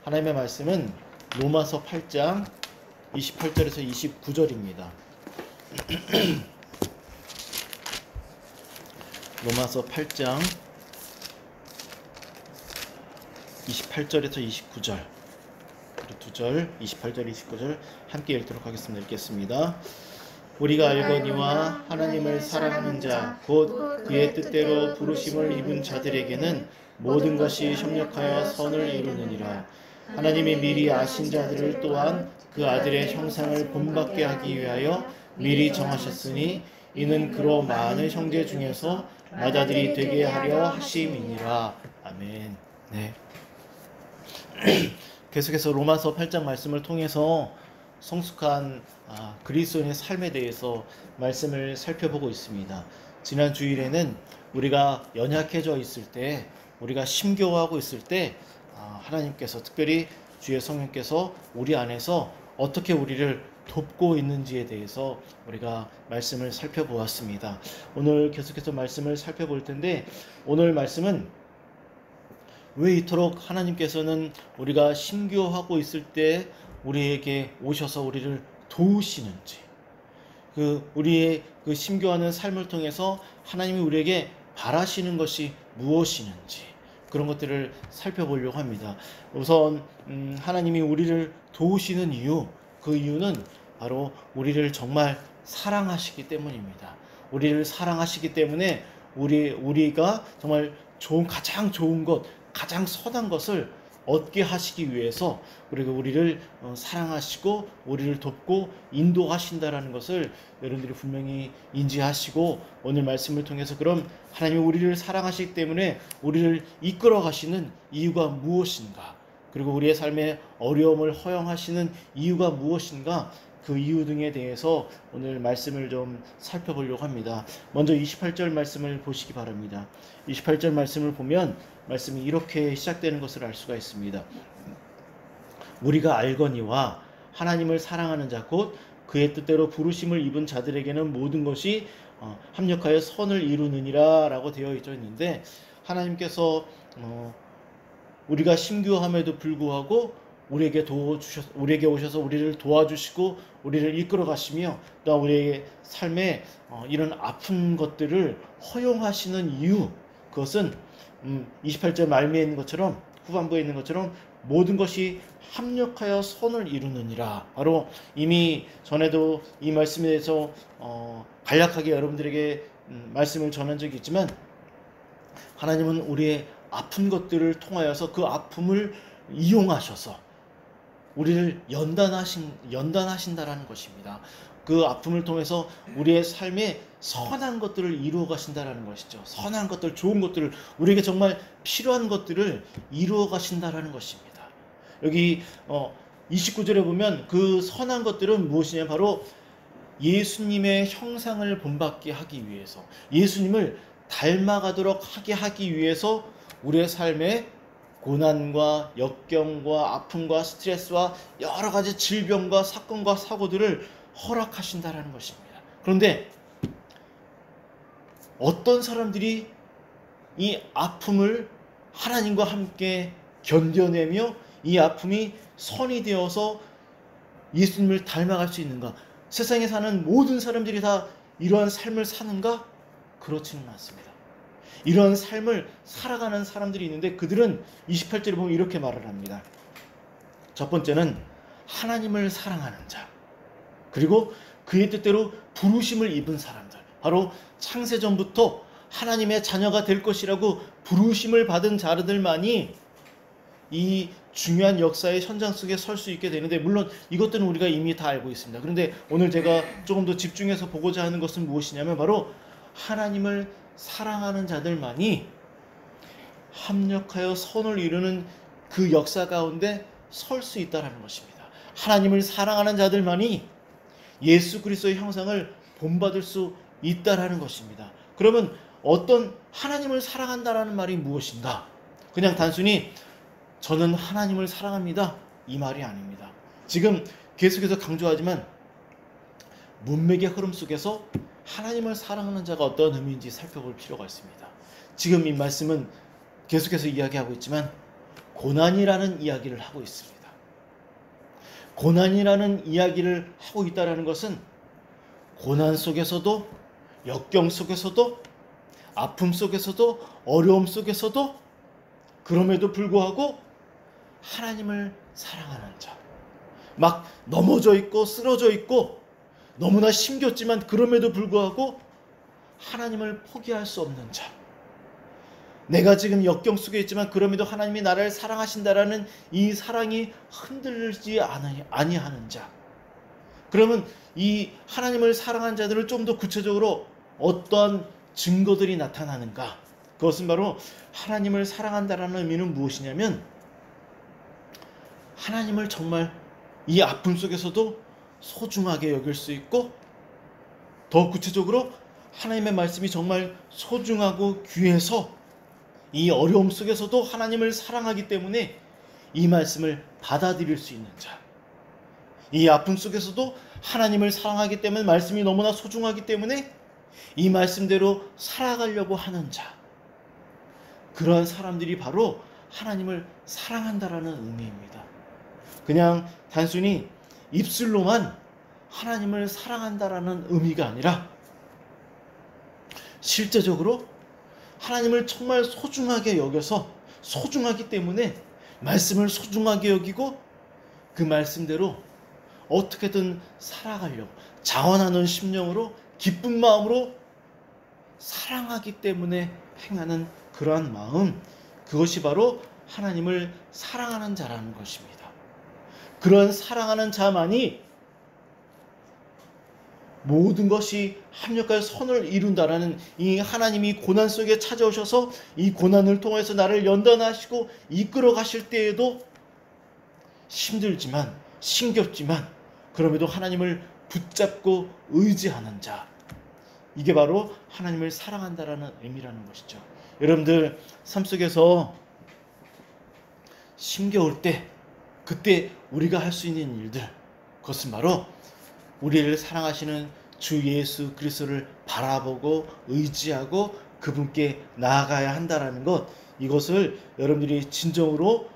하나님의 말씀은 로마서 8장 28절에서 29절입니다. 로마서 8장 28절에서 29절 두 절 28절 29절 함께 읽도록 하겠습니다. 읽겠습니다. 우리가 알거니와 하나님을 사랑하는 자 곧 그의 뜻대로 부르심을 입은 자들에게는 모든 것이 협력하여 선을 이루느니라. 하나님이 미리 아신 자들을 또한 그 아들의 형상을 본받게 하기 위하여 미리 정하셨으니 이는 그로 많은 형제 중에서 맏아들이 되게 하려 하심이니라. 아멘. 네. 계속해서 로마서 8장 말씀을 통해서 성숙한 그리스도인의 삶에 대해서 말씀을 살펴보고 있습니다. 지난 주일에는 우리가 연약해져 있을 때, 우리가 심겨워하고 있을 때 하나님께서 특별히 주의 성령께서 우리 안에서 어떻게 우리를 돕고 있는지에 대해서 우리가 말씀을 살펴보았습니다. 오늘 계속해서 말씀을 살펴볼 텐데, 오늘 말씀은 왜 이토록 하나님께서는 우리가 심겨워하고 있을 때 우리에게 오셔서 우리를 도우시는지, 우리의 심겨워하는 삶을 통해서 하나님이 우리에게 바라시는 것이 무엇이는지, 그런 것들을 살펴보려고 합니다. 우선 하나님이 우리를 도우시는 이유, 그 이유는 바로 우리를 정말 사랑하시기 때문입니다. 우리를 사랑하시기 때문에 우리가 정말 가장 좋은 것, 가장 선한 것을 얻게 하시기 위해서 우리를 사랑하시고 우리를 돕고 인도하신다라는 것을 여러분들이 분명히 인지하시고, 오늘 말씀을 통해서 그럼 하나님이 우리를 사랑하시기 때문에 우리를 이끌어 가시는 이유가 무엇인가, 그리고 우리의 삶에 어려움을 허용하시는 이유가 무엇인가, 그 이유 등에 대해서 오늘 말씀을 좀 살펴보려고 합니다. 먼저 28절 말씀을 보시기 바랍니다. 28절 말씀을 보면 말씀이 이렇게 시작되는 것을 알 수가 있습니다. 우리가 알거니와 하나님을 사랑하는 자 곧 그의 뜻대로 부르심을 입은 자들에게는 모든 것이 합력하여 선을 이루느니라 라고 되어 있는데, 하나님께서 우리가 심규함에도 불구하고 우리에게 오셔서 우리를 도와주시고 우리를 이끌어 가시며, 또 우리의 삶에 이런 아픈 것들을 허용하시는 이유, 그것은 28절 말미에 있는 것처럼, 후반부에 있는 것처럼 모든 것이 합력하여 선을 이루느니라. 바로 이미 전에도 이 말씀에 대해서 간략하게 여러분들에게 말씀을 전한 적이 있지만, 하나님은 우리의 아픈 것들을 통하여서 그 아픔을 이용하셔서 우리를 연단하신다라는 것입니다. 그 아픔을 통해서 우리의 삶에 선한 것들을 이루어 가신다라는 것이죠. 선한 것들, 좋은 것들을, 우리에게 정말 필요한 것들을 이루어 가신다라는 것입니다. 여기 29절에 보면 그 선한 것들은 무엇이냐, 바로 예수님의 형상을 본받게 하기 위해서, 예수님을 닮아가도록 하기 위해서 우리의 삶에 고난과 역경과 아픔과 스트레스와 여러 가지 질병과 사건과 사고들을 허락하신다라는 것입니다. 그런데 어떤 사람들이 이 아픔을 하나님과 함께 견뎌내며 이 아픔이 선이 되어서 예수님을 닮아갈 수 있는가? 세상에 사는 모든 사람들이 다 이러한 삶을 사는가? 그렇지는 않습니다. 이러한 삶을 살아가는 사람들이 있는데, 그들은 28절에 보면 이렇게 말을 합니다. 첫 번째는 하나님을 사랑하는 자, 그리고 그의 뜻대로 부르심을 입은 사람들, 바로 창세전부터 하나님의 자녀가 될 것이라고 부르심을 받은 자들만이 이 중요한 역사의 현장 속에 설 수 있게 되는데, 물론 이것들은 우리가 이미 다 알고 있습니다. 그런데 오늘 제가 조금 더 집중해서 보고자 하는 것은 무엇이냐면, 바로 하나님을 사랑하는 자들만이 합력하여 선을 이루는 그 역사 가운데 설 수 있다는 것입니다. 하나님을 사랑하는 자들만이 예수 그리스도의 형상을 본받을 수 있다는 것입니다. 그러면 어떤 하나님을 사랑한다라는 말이 무엇인가? 그냥 단순히 저는 하나님을 사랑합니다, 이 말이 아닙니다. 지금 계속해서 강조하지만 문맥의 흐름 속에서 하나님을 사랑하는 자가 어떤 의미인지 살펴볼 필요가 있습니다. 지금 이 말씀은 계속해서 이야기하고 있지만 고난이라는 이야기를 하고 있습니다. 고난이라는 이야기를 하고 있다는 것은 고난 속에서도, 역경 속에서도, 아픔 속에서도, 어려움 속에서도, 그럼에도 불구하고 하나님을 사랑하는 자, 막 넘어져 있고 쓰러져 있고 너무나 힘겹지만 그럼에도 불구하고 하나님을 포기할 수 없는 자, 내가 지금 역경 속에 있지만 그럼에도 하나님이 나를 사랑하신다라는 이 사랑이 흔들리지 아니하는 자. 그러면 이 하나님을 사랑하는 자들을 좀 더 구체적으로 어떠한 증거들이 나타나는가? 그것은 바로 하나님을 사랑한다라는 의미는 무엇이냐면, 하나님을 정말 이 아픔 속에서도 소중하게 여길 수 있고, 더 구체적으로 하나님의 말씀이 정말 소중하고 귀해서 이 어려움 속에서도 하나님을 사랑하기 때문에 이 말씀을 받아들일 수 있는 자, 이 아픔 속에서도 하나님을 사랑하기 때문에 말씀이 너무나 소중하기 때문에 이 말씀대로 살아가려고 하는 자, 그러한 사람들이 바로 하나님을 사랑한다라는 의미입니다. 그냥 단순히 입술로만 하나님을 사랑한다라는 의미가 아니라 실제적으로 하나님을 정말 소중하게 여겨서, 소중하기 때문에 말씀을 소중하게 여기고 그 말씀대로 어떻게든 살아가려고 자원하는 심령으로, 기쁜 마음으로 사랑하기 때문에 행하는 그러한 마음, 그것이 바로 하나님을 사랑하는 자라는 것입니다. 그런 사랑하는 자만이 모든 것이 합력하여 선을 이룬다라는, 이 하나님이 고난 속에 찾아오셔서 이 고난을 통해서 나를 연단하시고 이끌어 가실 때에도 힘들지만, 힘겹지만 그럼에도 하나님을 붙잡고 의지하는 자, 이게 바로 하나님을 사랑한다라는 의미라는 것이죠. 여러분들 삶 속에서 힘겨울 때, 그때 우리가 할 수 있는 일들, 그것은 바로 우리를 사랑하시는 주 예수 그리스도를 바라보고 의지하고 그분께 나아가야 한다라는 것, 이것을 여러분들이 진정으로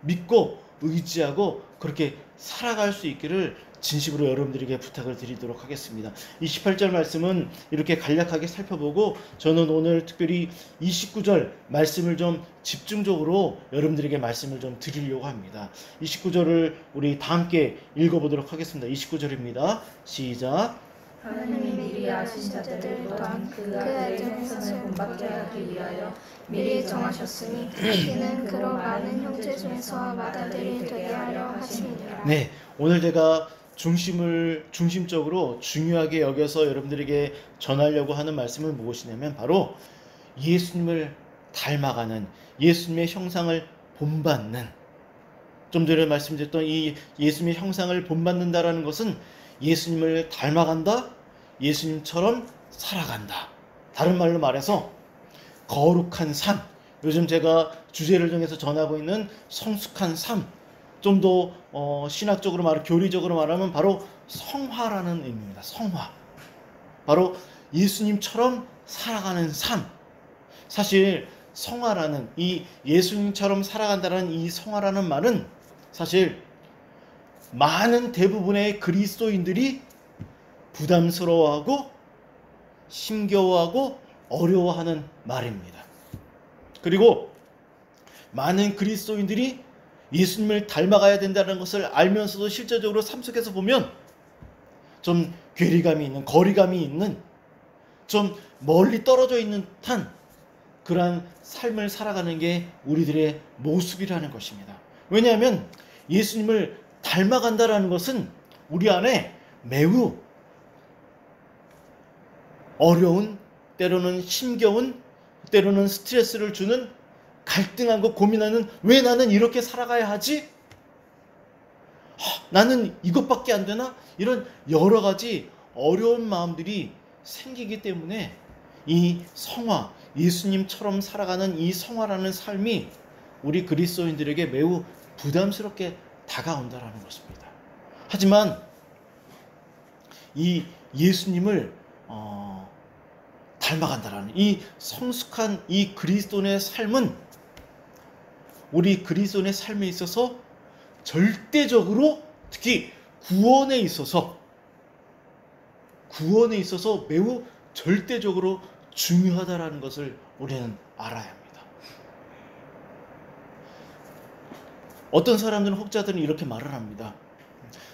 믿고 의지하고 그렇게 살아갈 수 있기를 진심으로 여러분들에게 부탁을 드리도록 하겠습니다. 이 18절 말씀은 이렇게 간략하게 살펴보고, 저는 오늘 특별히 29절 말씀을 좀 집중적으로 여러분들에게 말씀을 좀 드리려고 합니다. 29절을 우리 다 함께 읽어보도록 하겠습니다. 29절입니다. 시작. 하나님이 미리 아신 자들을 또한 그 아들의 형상을 본받게 하기 위하여 미리 정하셨으니 이는 그로 많은 형제 중에서 맏아들이 되게 하려 하심이니라. 네, 오늘 제가 중심적으로 중요하게 여겨서 여러분들에게 전하려고 하는 말씀은 무엇이냐면, 바로 예수님을 닮아가는, 예수님의 형상을 본받는, 좀 전에 말씀드렸던 이 예수님의 형상을 본받는다라는 것은 예수님을 닮아간다, 예수님처럼 살아간다. 다른 말로 말해서 거룩한 삶, 요즘 제가 주제를 정해서 전하고 있는 성숙한 삶, 좀 더 신학적으로 교리적으로 말하면 바로 성화라는 의미입니다. 성화. 바로 예수님처럼 살아가는 삶. 사실 성화라는, 이 예수님처럼 살아간다는 이 성화라는 말은 사실 많은 대부분의 그리스도인들이 부담스러워하고 힘겨워하고 어려워하는 말입니다. 그리고 많은 그리스도인들이 예수님을 닮아가야 된다는 것을 알면서도 실제적으로 삶 속에서 보면 좀 괴리감이 있는, 거리감이 있는, 좀 멀리 떨어져 있는 듯한 그러한 삶을 살아가는 게 우리들의 모습이라는 것입니다. 왜냐하면 예수님을 닮아간다라는 것은 우리 안에 매우 어려운, 때로는 힘겨운, 때로는 스트레스를 주는, 갈등하고 고민하는, 왜 나는 이렇게 살아가야 하지? 나는 이것밖에 안 되나? 이런 여러 가지 어려운 마음들이 생기기 때문에 이 성화, 예수님처럼 살아가는 이 성화라는 삶이 우리 그리스도인들에게 매우 부담스럽게 다가온다라는 것입니다. 하지만 이 예수님을 닮아간다라는 이 성숙한 이 그리스도인의 삶은 우리 그리스도인의 삶에 있어서 절대적으로, 특히 구원에 있어서 매우 절대적으로 중요하다라는 것을 우리는 알아야 합니다. 어떤 사람들은, 혹자들은 이렇게 말을 합니다.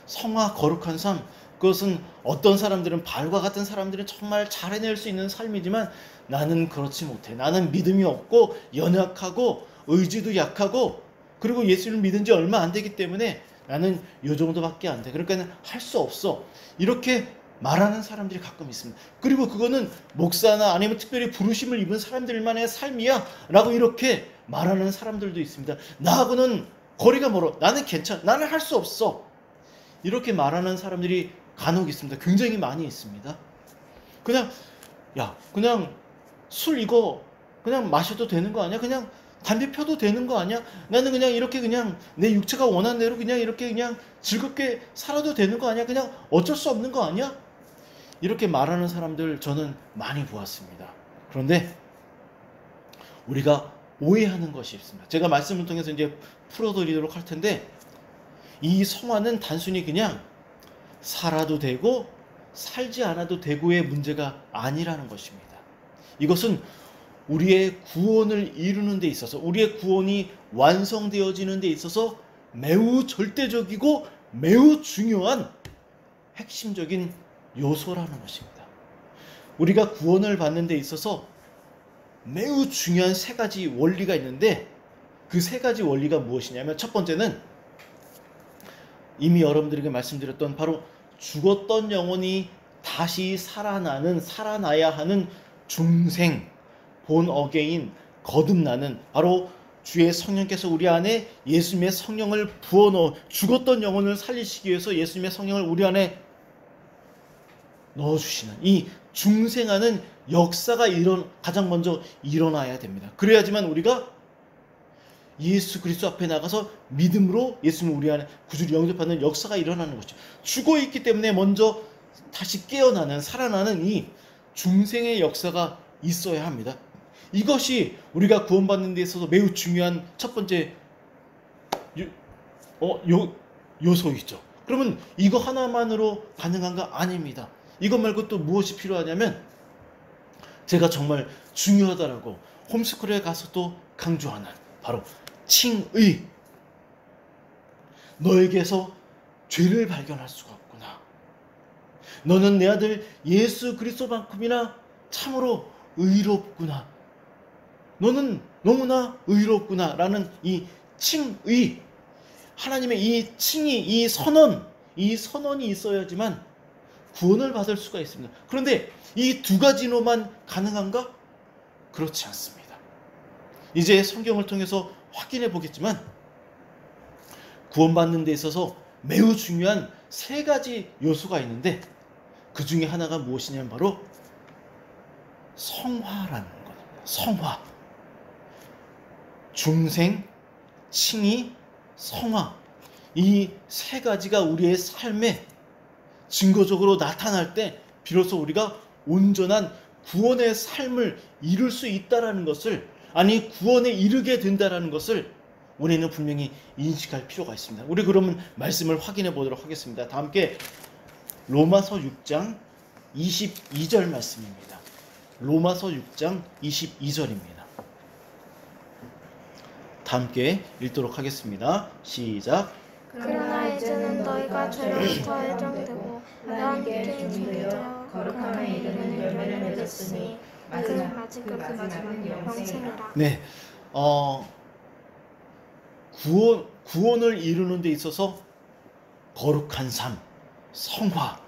성화, 거룩한 삶, 그것은 어떤 사람들은, 바울과 같은 사람들은 정말 잘 해낼 수 있는 삶이지만 나는 그렇지 못해. 나는 믿음이 없고 연약하고 의지도 약하고, 그리고 예수를 믿은 지 얼마 안 되기 때문에 나는 요 정도밖에 안 돼. 그러니까 할 수 없어. 이렇게 말하는 사람들이 가끔 있습니다. 그리고 그거는 목사나 아니면 특별히 부르심을 입은 사람들만의 삶이야 라고 이렇게 말하는 사람들도 있습니다. 나하고는 거리가 멀어. 나는 괜찮아. 나는 할 수 없어. 이렇게 말하는 사람들이 간혹 있습니다. 굉장히 많이 있습니다. 그냥 술 이거 그냥 마셔도 되는 거 아니야? 그냥 담배 펴도 되는 거 아니야? 나는 그냥 이렇게 그냥 내 육체가 원하는 대로 그냥 이렇게 그냥 즐겁게 살아도 되는 거 아니야? 그냥 어쩔 수 없는 거 아니야? 이렇게 말하는 사람들 저는 많이 보았습니다. 그런데 우리가 오해하는 것이 있습니다. 제가 말씀을 통해서 이제 풀어드리도록 할 텐데, 이 성화는 단순히 그냥 살아도 되고 살지 않아도 되고의 문제가 아니라는 것입니다. 이것은 우리의 구원을 이루는 데 있어서, 우리의 구원이 완성되어지는 데 있어서 매우 절대적이고 매우 중요한 핵심적인 요소라는 것입니다. 우리가 구원을 받는 데 있어서 매우 중요한 세 가지 원리가 있는데, 그 세 가지 원리가 무엇이냐면, 첫 번째는 이미 여러분들에게 말씀드렸던 바로 죽었던 영혼이 다시 살아나야 하는 중생, 본 어게인, 거듭나는, 바로 주의 성령께서 우리 안에 예수님의 성령을 부어넣어, 죽었던 영혼을 살리시기 위해서 예수님의 성령을 우리 안에 넣어주시는 이 중생하는 역사가 가장 먼저 일어나야 됩니다. 그래야지만 우리가 예수 그리스도 앞에 나가서 믿음으로 예수님을 우리 안에 구주로 영접하는 역사가 일어나는 것이죠. 죽어있기 때문에 먼저 다시 깨어나는, 살아나는 이 중생의 역사가 있어야 합니다. 이것이 우리가 구원받는 데 있어서 매우 중요한 첫 번째 요소이죠. 그러면 이거 하나만으로 가능한가? 아닙니다. 이것 말고 또 무엇이 필요하냐면, 제가 정말 중요하다라고 홈스쿨에 가서도 강조하는 바로 칭의. 너에게서 죄를 발견할 수가 없구나. 너는 내 아들 예수 그리스도만큼이나 참으로 의롭구나. 너는 너무나 의롭구나 라는 이 칭의, 하나님의 이 칭의, 이 선언이 있어야지만 구원을 받을 수가 있습니다. 그런데 이 두 가지로만 가능한가? 그렇지 않습니다. 이제 성경을 통해서 확인해 보겠지만, 구원받는 데 있어서 매우 중요한 세 가지 요소가 있는데, 그 중에 하나가 무엇이냐면 바로 성화라는 겁니다. 성화. 중생, 칭의, 성화. 이 세 가지가 우리의 삶에 증거적으로 나타날 때 비로소 우리가 온전한 구원의 삶을 이룰 수 있다라는 것을, 아니 구원에 이르게 된다라는 것을 우리는 분명히 인식할 필요가 있습니다. 우리 그러면 말씀을 확인해 보도록 하겠습니다. 다 함께 로마서 6장 22절 말씀입니다. 로마서 6장 22절입니다. 다 함께 읽도록 하겠습니다. 시작. 그러나 이제는 너희가 죄로부터 해정되고 하나님께 준비되어 거룩함에 이르는 열매를 맺었으니 그 마지막은 영생이라. 네, 구원을 이루는 데 있어서 거룩한 삶, 성화,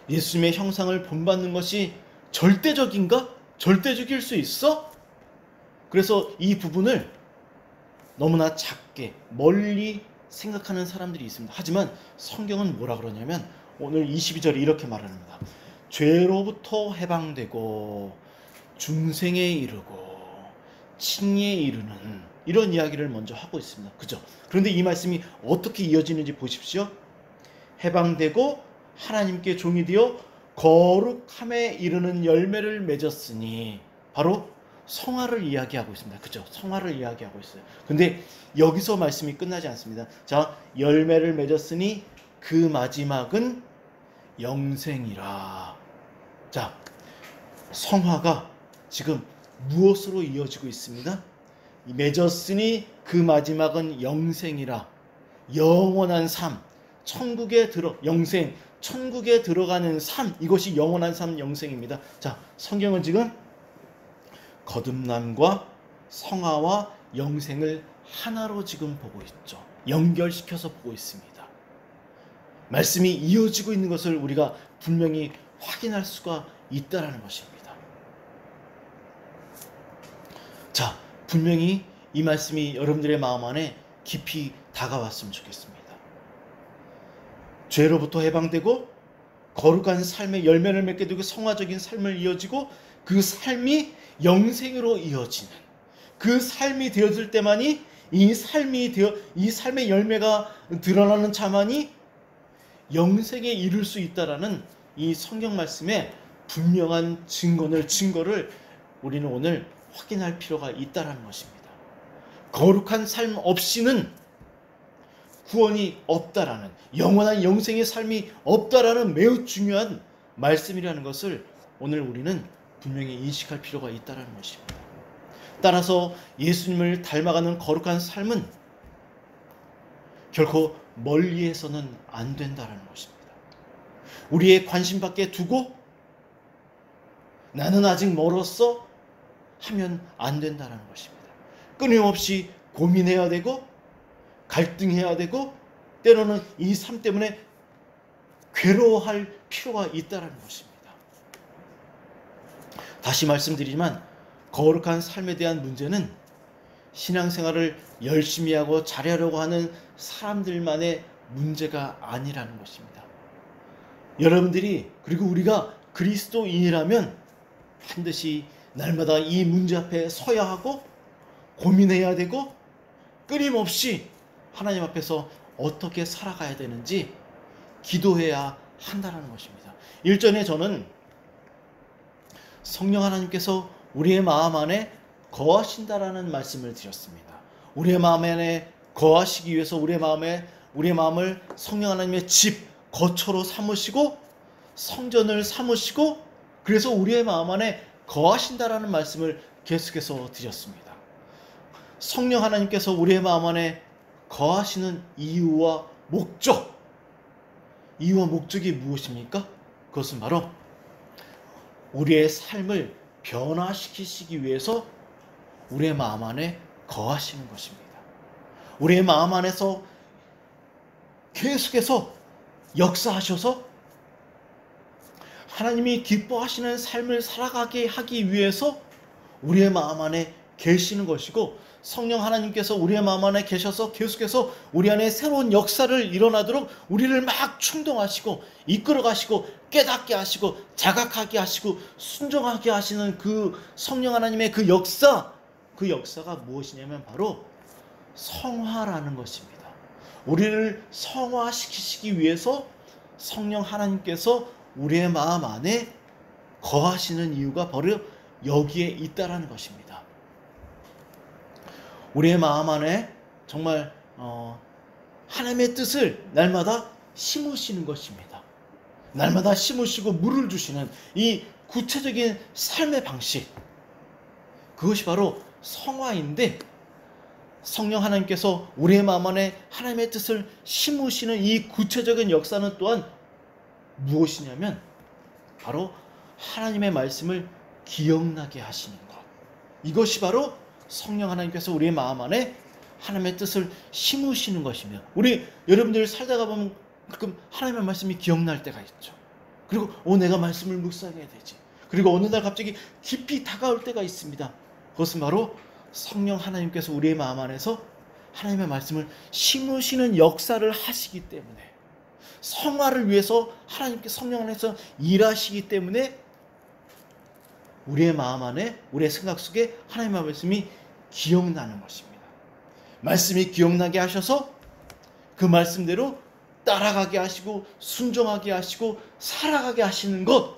예수님의 형상을 본받는 것이 절대적인가? 절대적일 수 있어? 그래서 이 부분을 너무나 작게, 멀리 생각하는 사람들이 있습니다. 하지만 성경은 뭐라 그러냐면, 오늘 22절에 이렇게 말합니다. 죄로부터 해방되고 중생에 이르고 칭의에 이르는, 이런 이야기를 먼저 하고 있습니다. 그죠? 그런데 이 말씀이 어떻게 이어지는지 보십시오. 해방되고 하나님께 종이 되어 거룩함에 이르는 열매를 맺었으니, 바로 성화를 이야기하고 있습니다. 그죠? 성화를 이야기하고 있어요. 근데 여기서 말씀이 끝나지 않습니다. 자, 열매를 맺었으니 그 마지막은 영생이라. 자, 성화가 지금 무엇으로 이어지고 있습니다? 맺었으니 그 마지막은 영생이라. 영원한 삶, 영생, 천국에 들어가는 삶, 이것이 영원한 삶, 영생입니다. 자, 성경은 지금 거듭남과 성화와 영생을 하나로 지금 보고 있죠. 연결시켜서 보고 있습니다. 말씀이 이어지고 있는 것을 우리가 분명히 확인할 수가 있다라는 것입니다. 자, 분명히 이 말씀이 여러분들의 마음 안에 깊이 다가왔으면 좋겠습니다. 죄로부터 해방되고 거룩한 삶의 열매를 맺게 되고 성화적인 삶을 이어지고 그 삶이 영생으로 이어지는 그 삶이 되어질 때만이 이 삶의 열매가 드러나는 자만이 영생에 이룰 수 있다라는 이 성경 말씀의 분명한 증거를 우리는 오늘 확인할 필요가 있다라는 것입니다. 거룩한 삶 없이는 구원이 없다라는, 영원한 영생의 삶이 없다라는 매우 중요한 말씀이라는 것을 오늘 우리는 분명히 인식할 필요가 있다라는 것입니다. 따라서 예수님을 닮아가는 거룩한 삶은 결코 멀리해서는 안 된다라는 것입니다. 우리의 관심 밖에 두고 나는 아직 멀었어 하면 안 된다는 것입니다. 끊임없이 고민해야 되고 갈등해야 되고 때로는 이 삶 때문에 괴로워할 필요가 있다는 것입니다. 다시 말씀드리지만 거룩한 삶에 대한 문제는 신앙생활을 열심히 하고 잘하려고 하는 사람들만의 문제가 아니라는 것입니다. 여러분들이 그리고 우리가 그리스도인이라면 반드시 날마다 이 문제 앞에 서야 하고 고민해야 되고 끊임없이 하나님 앞에서 어떻게 살아가야 되는지 기도해야 한다는 것입니다. 일전에 저는 성령 하나님께서 우리의 마음 안에 거하신다라는 말씀을 드렸습니다. 우리의 마음 안에 거하시기 위해서 우리의 마음을 성령 하나님의 집, 거처로 삼으시고 성전을 삼으시고 그래서 우리의 마음 안에 거하신다라는 말씀을 계속해서 드렸습니다. 성령 하나님께서 우리의 마음 안에 거하시는 이유와 목적이 무엇입니까? 그것은 바로 우리의 삶을 변화시키시기 위해서 우리의 마음 안에 거하시는 것입니다. 우리의 마음 안에서 계속해서 역사하셔서 하나님이 기뻐하시는 삶을 살아가게 하기 위해서 우리의 마음 안에 계시는 것이고 성령 하나님께서 우리의 마음 안에 계셔서 계속해서 우리 안에 새로운 역사를 일어나도록 우리를 막 충동하시고 이끌어가시고 깨닫게 하시고 자각하게 하시고 순종하게 하시는 그 성령 하나님의 그 역사가 무엇이냐면 바로 성화라는 것입니다. 우리를 성화시키시기 위해서 성령 하나님께서 우리의 마음 안에 거하시는 이유가 바로 여기에 있다라는 것입니다. 우리의 마음 안에 정말 하나님의 뜻을 날마다 심으시는 것입니다. 날마다 심으시고 물을 주시는 이 구체적인 삶의 방식, 그것이 바로 성화인데 성령 하나님께서 우리의 마음 안에 하나님의 뜻을 심으시는 이 구체적인 역사는 또한 무엇이냐면 바로 하나님의 말씀을 기억나게 하시는 것. 이것이 바로 성령 하나님께서 우리의 마음 안에 하나님의 뜻을 심으시는 것입니다. 여러분들 살다가 보면 가끔 하나님의 말씀이 기억날 때가 있죠. 그리고 내가 말씀을 묵상해야 되지. 그리고 어느 날 갑자기 깊이 다가올 때가 있습니다. 그것은 바로 성령 하나님께서 우리의 마음 안에서 하나님의 말씀을 심으시는 역사를 하시기 때문에, 성화를 위해서 하나님께 성령 안에서 일하시기 때문에 우리의 마음 안에, 우리의 생각 속에 하나님의 말씀이 기억나는 것입니다. 말씀이 기억나게 하셔서 그 말씀대로 따라가게 하시고 순종하게 하시고 살아가게 하시는 것,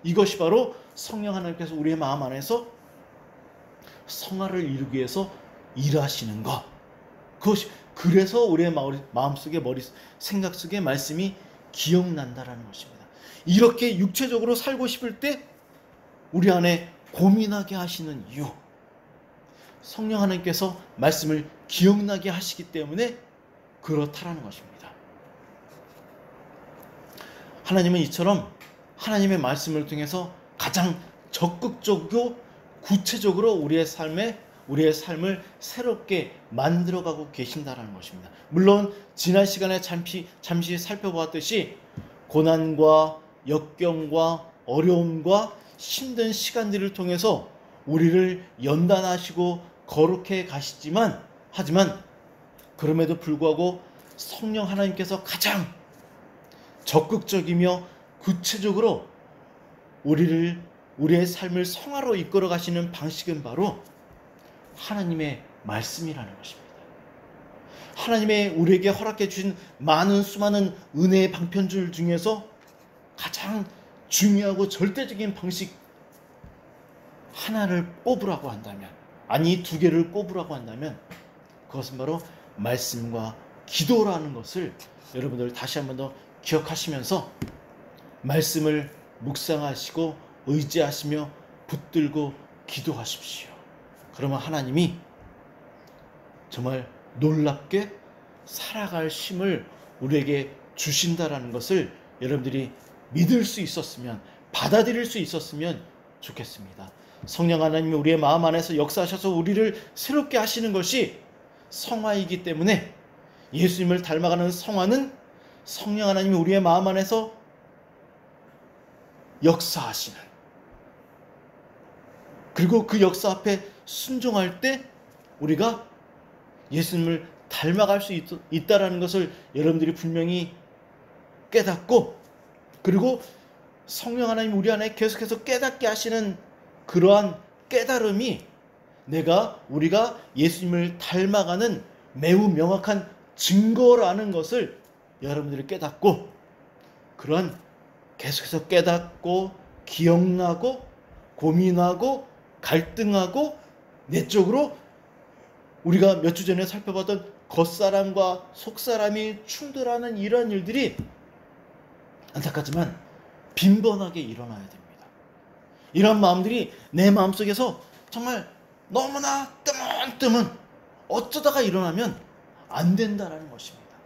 이것이 바로 성령 하나님께서 우리의 마음 안에서 성화를 이루기 위해서 일하시는 것. 그것이 그래서 우리의 마음속에 생각 속에 말씀이 기억난다라는 것입니다. 이렇게 육체적으로 살고 싶을 때 우리 안에 고민하게 하시는 이유, 성령 하나님께서 말씀을 기억나게 하시기 때문에 그렇다라는 것입니다. 하나님은 이처럼 하나님의 말씀을 통해서 가장 적극적이고 구체적으로 우리의 삶을 새롭게 만들어가고 계신다라는 것입니다. 물론 지난 시간에 잠시 살펴보았듯이 고난과 역경과 어려움과 힘든 시간들을 통해서 우리를 연단하시고 거룩해 가시지만, 하지만 그럼에도 불구하고 성령 하나님께서 가장 적극적이며 구체적으로 우리의 삶을 성화로 이끌어 가시는 방식은 바로 하나님의 말씀이라는 것입니다. 하나님의 우리에게 허락해 주신 수많은 은혜의 방편들 중에서 가장 중요하고 절대적인 방식 하나를 꼽으라고 한다면, 아니 2개를 꼽으라고 한다면 그것은 바로 말씀과 기도라는 것을 여러분들 다시 한번 더 기억하시면서 말씀을 묵상하시고 의지하시며 붙들고 기도하십시오. 그러면 하나님이 정말 놀랍게 살아갈 힘을 우리에게 주신다라는 것을 여러분들이 믿을 수 있었으면, 받아들일 수 있었으면 좋겠습니다. 성령 하나님이 우리의 마음 안에서 역사하셔서 우리를 새롭게 하시는 것이 성화이기 때문에 예수님을 닮아가는 성화는 성령 하나님이 우리의 마음 안에서 역사하시는, 그리고 그 역사 앞에 순종할 때 우리가 예수님을 닮아갈 수 있다라는 것을 여러분들이 분명히 깨닫고, 그리고 성령 하나님 우리 안에 계속해서 깨닫게 하시는 그러한 깨달음이 우리가 예수님을 닮아가는 매우 명확한 증거라는 것을 여러분들이 깨닫고, 그런 계속해서 깨닫고 기억나고 고민하고 갈등하고 내적으로 우리가 몇 주 전에 살펴봤던 겉사람과 속사람이 충돌하는 이러한 일들이 안타깝지만 빈번하게 일어나야 됩니다. 이런 마음들이 내 마음속에서 정말 너무나 뜨문뜨문 어쩌다가 일어나면 안 된다는 것입니다.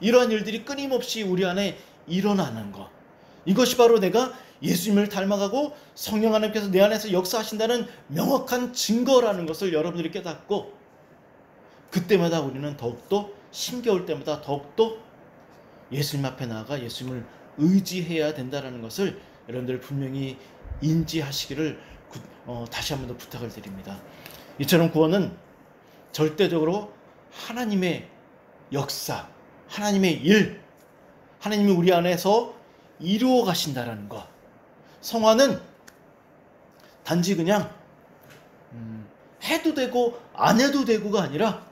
이러한 일들이 끊임없이 우리 안에 일어나는 것, 이것이 바로 내가 예수님을 닮아가고 성령 하나님께서 내 안에서 역사하신다는 명확한 증거라는 것을 여러분들이 깨닫고, 그때마다 우리는 더욱더 힘겨울 때마다 더욱더 예수님 앞에 나아가 예수님을 의지해야 된다는 것을 여러분들 분명히 인지하시기를 다시 한 번 더 부탁을 드립니다. 이처럼 구원은 절대적으로 하나님의 역사, 하나님의 일, 하나님이 우리 안에서 이루어 가신다라는 것. 성화는 단지 그냥 해도 되고 안 해도 되고가 아니라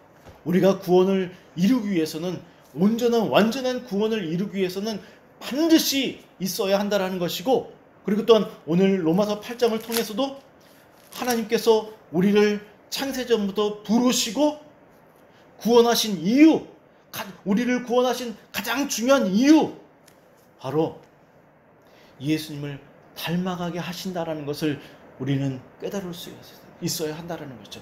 우리가 구원을 이루기 위해서는, 완전한 구원을 이루기 위해서는 반드시 있어야 한다라는 것이고, 그리고 또한 오늘 로마서 8장을 통해서도 하나님께서 우리를 창세전부터 부르시고 구원하신 이유, 우리를 구원하신 가장 중요한 이유, 바로 예수님을 닮아가게 하신다라는 것을 우리는 깨달을 수 있어야 한다라는 거죠.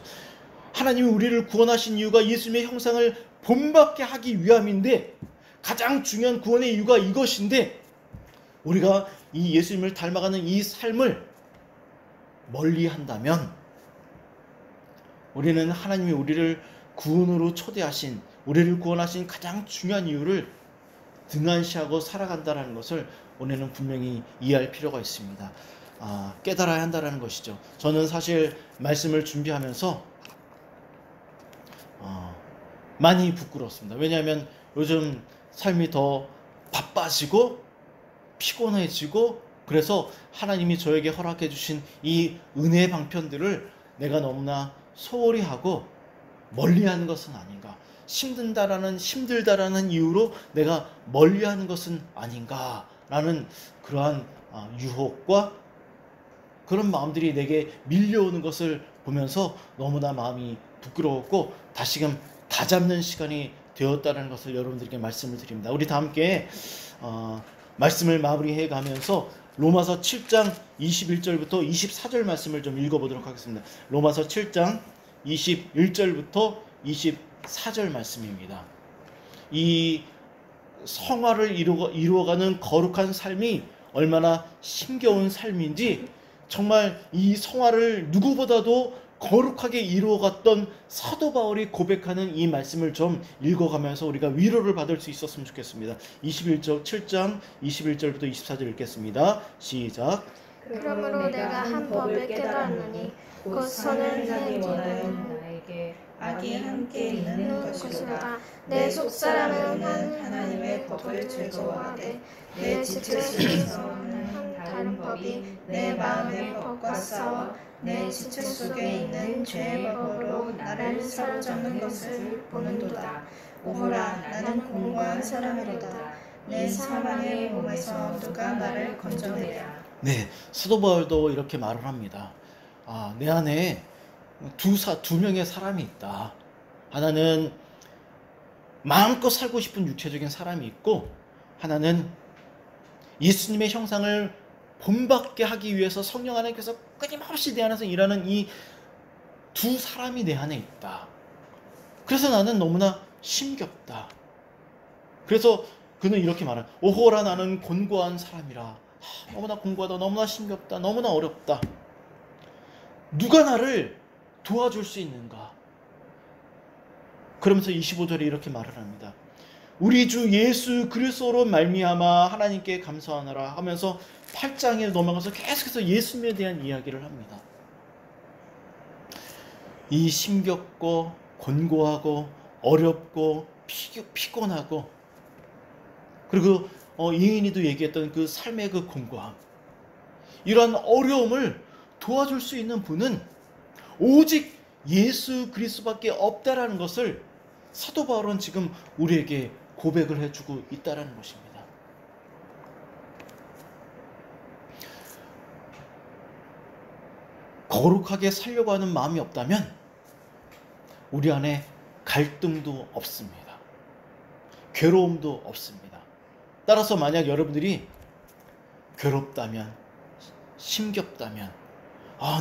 하나님이 우리를 구원하신 이유가 예수님의 형상을 본받게 하기 위함인데, 가장 중요한 구원의 이유가 이것인데, 우리가 이 예수님을 닮아가는 이 삶을 멀리한다면 우리는 하나님이 우리를 구원으로 초대하신, 우리를 구원하신 가장 중요한 이유를 등한시하고 살아간다는 것을 오늘은 분명히 이해할 필요가 있습니다. 깨달아야 한다는 것이죠. 저는 사실 말씀을 준비하면서 많이 부끄러웠습니다. 왜냐하면 요즘 삶이 더 바빠지고 피곤해지고, 그래서 하나님이 저에게 허락해 주신 이 은혜의 방편들을 내가 너무나 소홀히 하고 멀리하는 것은 아닌가, 힘들다라는 이유로 내가 멀리하는 것은 아닌가라는 그러한 유혹과 그런 마음들이 내게 밀려오는 것을 보면서 너무나 마음이 부끄러웠고 다시금 다잡는 시간이 되었다는 것을 여러분들에게 말씀을 드립니다. 우리 다 함께 말씀을 마무리해 가면서 로마서 7장 21절부터 24절 말씀을 좀 읽어보도록 하겠습니다. 로마서 7장 21절부터 24절 말씀입니다. 이 성화를 이루어가는 거룩한 삶이 얼마나 힘겨운 삶인지 정말 이 성화를 누구보다도 거룩하게 이루어갔던 사도 바울이 고백하는 이 말씀을 좀 읽어가면서 우리가 위로를 받을 수 있었으면 좋겠습니다. 7장 21절부터 24절 읽겠습니다. 시작. 그러므로 내가 한 법을 깨달았노니 곧 선을 하는 원하는 나에게 악이 함께 있는 것이로다. 내 속사람은 하나님의 법을 즐거워하되 내 지체 속에서 한 다른 법이 내 마음의 법과 싸워 내 지체 속에 있는 죄의 법으로 나를 사로잡는 것을 보는도다. 오호라, 나는 공고한 사람이로다. 내 사망의 몸에서 누가 나를 건져내랴. 네, 사도 바울도 이렇게 말을 합니다. 내 안에 두 명의 사람이 있다. 하나는 마음껏 살고 싶은 육체적인 사람이 있고, 하나는 예수님의 형상을 본받게 하기 위해서 성령 하나님께서 끊임없이 내 안에서 일하는 이 두 사람이 내 안에 있다. 그래서 나는 너무나 힘겹다. 그래서 그는 이렇게 말해. 오호라, 나는 곤고한 사람이라. 너무나 공부하다, 너무나 힘겹다, 너무나 어렵다. 누가 나를 도와줄 수 있는가? 그러면서 25절에 이렇게 말을 합니다. 우리 주 예수 그리스도로 말미암아 하나님께 감사하노라 하면서 8장에 넘어가서 계속해서 예수님에 대한 이야기를 합니다. 이 힘겹고 곤고하고 어렵고 피곤하고, 그리고 예인이도 얘기했던 그 삶의 그 공고함, 이러한 어려움을 도와줄 수 있는 분은 오직 예수 그리스도밖에 없다라는 것을 사도 바울은 지금 우리에게 고백을 해주고 있다라는 것입니다. 거룩하게 살려고 하는 마음이 없다면 우리 안에 갈등도 없습니다. 괴로움도 없습니다. 따라서 만약 여러분들이 괴롭다면, 힘겹다면,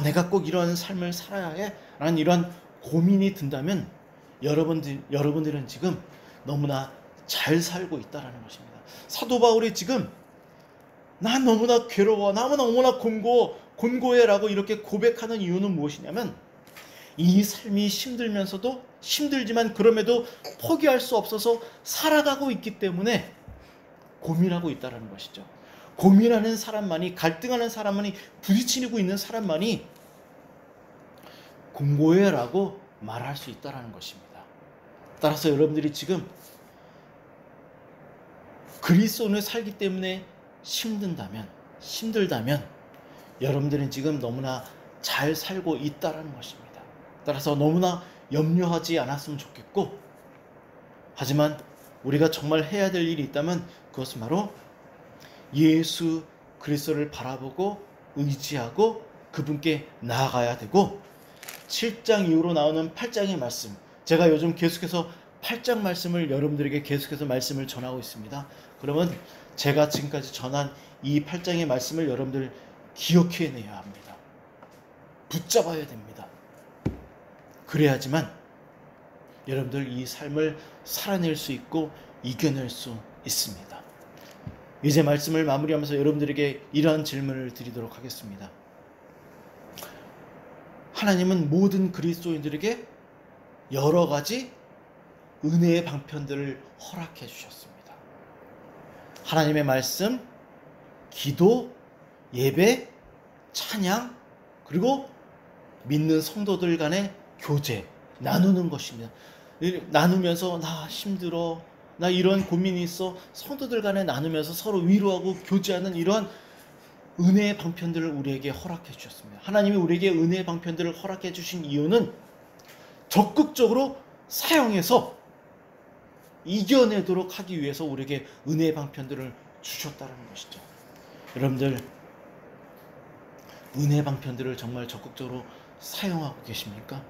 내가 꼭 이런 삶을 살아야 해? 라는 이런 고민이 든다면 여러분들은 지금 너무나 잘 살고 있다는 것입니다. 사도 바울이 지금 난 너무나 괴로워, 너무나 곤고해 라고 이렇게 고백하는 이유는 무엇이냐면, 이 삶이 힘들지만 그럼에도 포기할 수 없어서 살아가고 있기 때문에 고민하고 있다는 것이죠. 고민하는 사람만이, 갈등하는 사람만이, 부딪히고 있는 사람만이 공고해라고 말할 수 있다는 것입니다. 따라서 여러분들이 지금 그리스도인을 살기 때문에 힘들다면 여러분들은 지금 너무나 잘 살고 있다는 것입니다. 따라서 너무나 염려하지 않았으면 좋겠고, 하지만 우리가 정말 해야 될 일이 있다면 그것은 바로 예수 그리스도를 바라보고 의지하고 그분께 나아가야 되고, 7장 이후로 나오는 8장의 말씀, 제가 요즘 계속해서 8장 말씀을 여러분들에게 계속해서 말씀을 전하고 있습니다. 그러면 제가 지금까지 전한 이 8장의 말씀을 여러분들 기억해내야 합니다. 붙잡아야 됩니다. 그래야지만 여러분들 이 삶을 살아낼 수 있고 이겨낼 수 있습니다. 이제 말씀을 마무리하면서 여러분들에게 이러한 질문을 드리도록 하겠습니다. 하나님은 모든 그리스도인들에게 여러 가지 은혜의 방편들을 허락해 주셨습니다. 하나님의 말씀, 기도, 예배, 찬양, 그리고 믿는 성도들 간의 교제, 나누는 것입니다. 나누면서 나 힘들어, 나 이런 고민이 있어, 성도들 간에 나누면서 서로 위로하고 교제하는 이러한 은혜의 방편들을 우리에게 허락해 주셨습니다. 하나님이 우리에게 은혜의 방편들을 허락해 주신 이유는 적극적으로 사용해서 이겨내도록 하기 위해서 우리에게 은혜의 방편들을 주셨다는 것이죠. 여러분들, 은혜의 방편들을 정말 적극적으로 사용하고 계십니까?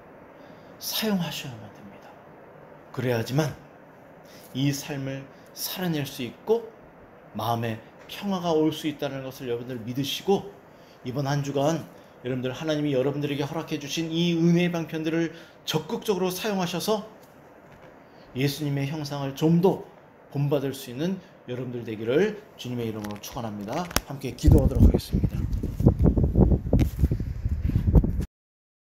사용하셔야만 됩니다. 그래야지만 이 삶을 살아낼 수 있고 마음에 평화가 올 수 있다는 것을 여러분들 믿으시고, 이번 한 주간 여러분들 하나님이 여러분들에게 허락해 주신 이 은혜의 방편들을 적극적으로 사용하셔서 예수님의 형상을 좀 더 본받을 수 있는 여러분들 되기를 주님의 이름으로 축원합니다. 함께 기도하도록 하겠습니다.